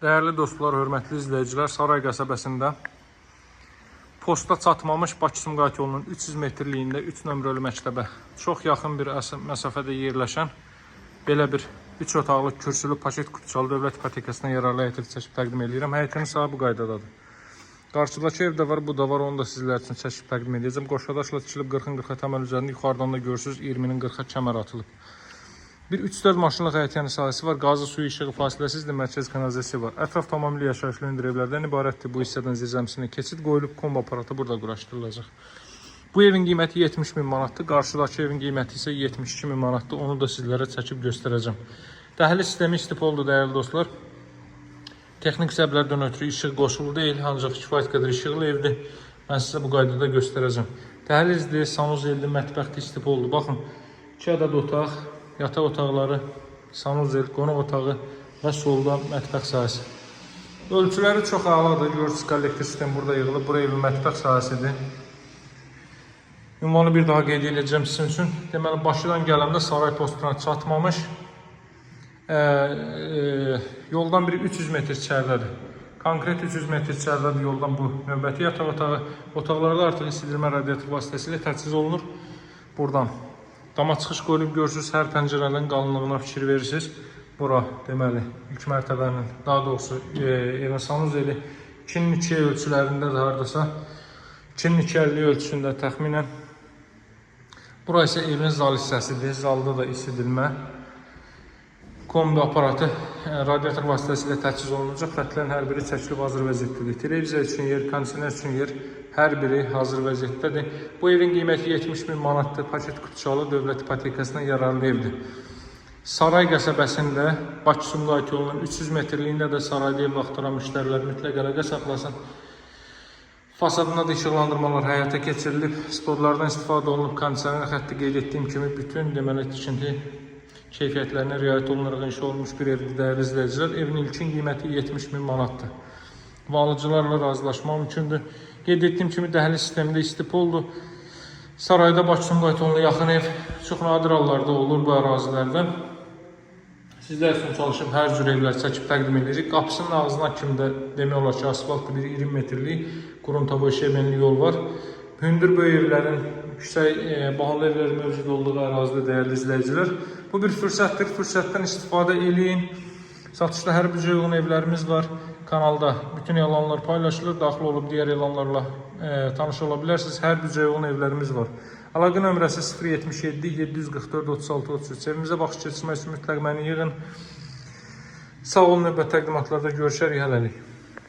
Değerli dostlar, hörmətli izləyicilər, Saray qəsəbəsində posta çatmamış Bakı-Sumqayıt yolunun 300 metrliyində 3 nömrəli məktəbə çox yaxın bir məsafədə yerləşən belə bir 3 otaqlı kürsülü paket kutuçalı dövlət ipotekasına yararlı həyətini çəkib təqdim edirəm. Həyətinin sahə bu qaydadadır. Qarşıdakı evdə var, bu da var, onu da sizlər üçün çəkib təqdim edəcəm. Qoşadaşla tikilib 40-ın 40-a təməl üzərində, yuxarıdan da görürsünüz 20-nin 40-a kəmər atılıb. Bir 3-4 maşınlıq həyətiyəni sahəsi var. Qazı, suyu, işığı fasiləsizdir. Mərkəz kanalizasiya var. Ətraf tamamilə yaşayışlı evlərdən ibarətdir. Bu hissədən zirzəmisinə keçid qoyulub, kombo aparatı burada quraşdırılacaq. Bu evin qiyməti 70 min manatdır. Qarşıdakı evin qiyməti isə 72 min manatdır. Onu da sizlərə çəkib göstərəcəm. Dəhliz sistemi istifoldur, dəyərli dostlar. Texnik səbəblərdən ötürü işıq qoşulu deyil, ancaq kifayət qədər işıqlı evdir. Mən sizə bu qaydada göstərəcəm. Dəhlizdir, sanuzeldir, mətbəxdir, istifoldur. Baxın, 2 ədəd otaq, yataq otaqları, sanuzel, qonaq otağı və solda mətbəx sahəsi. Ölçüləri çox əladır. Görürsünüz, kollektor sistem burada yığılıb. Buraya evin mətbəx sahəsidir. Ünvanı bir daha qeyd edəcəm sizin üçün. Deməli, Bakıdan gələndə saray postuna çatmamış. Yoldan biri 300 metr içəridədir. Konkret 300 metr içəridədir yoldan bu növbəti yataq otağı. Otaqlarda artıq istidirmə radiator vasitəsilə təchiz olunur. Buradan dama çıxış qoyulub, görürsünüz, hər pəncərənin qalınlığına fikir verirsiniz. Bura, deməli, ilk mərtəbənin, daha doğrusu evin sanuzeli 2'nin 2'ye ölçülərindədir haradasa. 2'nin 2.50 ölçüsündə təxminən. Bura isə evin zal hissəsidir. Zalda da isidilmə. Kombi aparatı radiator vasitəsilə təchiz olunacaq. Xətlərin hər biri çəkilib hazır vəziyyətdədir. Televiziya üçün yer, kondisioner üçün yer, hər biri hazır vəziyyətdədir. Bu evin qiyməti 70 min manatdır. Paket kutuçalı dövlət ipotekasına yararlı evdir. Saray qəsəbəsində Bakı-Sumqayıt yolunun 300 metrliyində də sarayda ev axtaran müştərilər mütləq əlaqə saxlasın. Fasadında da işıqlandırmalar həyata keçirilib, sporlardan istifadə olunub, kondisioner xətti qeyd etdiyim kimi bütün deməli tikinti keyfiyyətlərinə riayət olunaraq inşa olunmuş bir evdir, dəyərli izləyicilər. Evin ilkin qiyməti 70 min manatdır. Və alıcılarla razılaşma mümkündür. Qeyd etdiyim kimi dəhliz sistemində istipoldur. Sarayda Bakı-Sumqayıt yoluna yaxın ev çox nadir hallarda olur bu ərazilərdə. Sizlər üçün çalışıb hər cür evlər çəkib təqdim edəcək. Qapısının ağzına kimi də demək olar ki, asfaltlı bir 20 metrlik quruntoboy şebenli yol var. Hündür böyük evlərin, yüksək bahalı evlərin mövcud olduğu ərazidə, dəyərli izləyicilər. Bu bir fürsətdir. Fürsətdən istifadə eləyin. Satışda hər büdcəyə uyğun evlərimiz var. Kanalda bütün elanlar paylaşılır. Daxil olub digər elanlarla tanış ola bilərsiniz. Hər büdcəyə uyğun evlərimiz var. Əlaqə nömrəsi 077 744 36 33. Evimizə baxış keçirmək üçün mütləq məni yığın. Sağ olun, növbəti təqdimatlarda görüşərik, hələlik.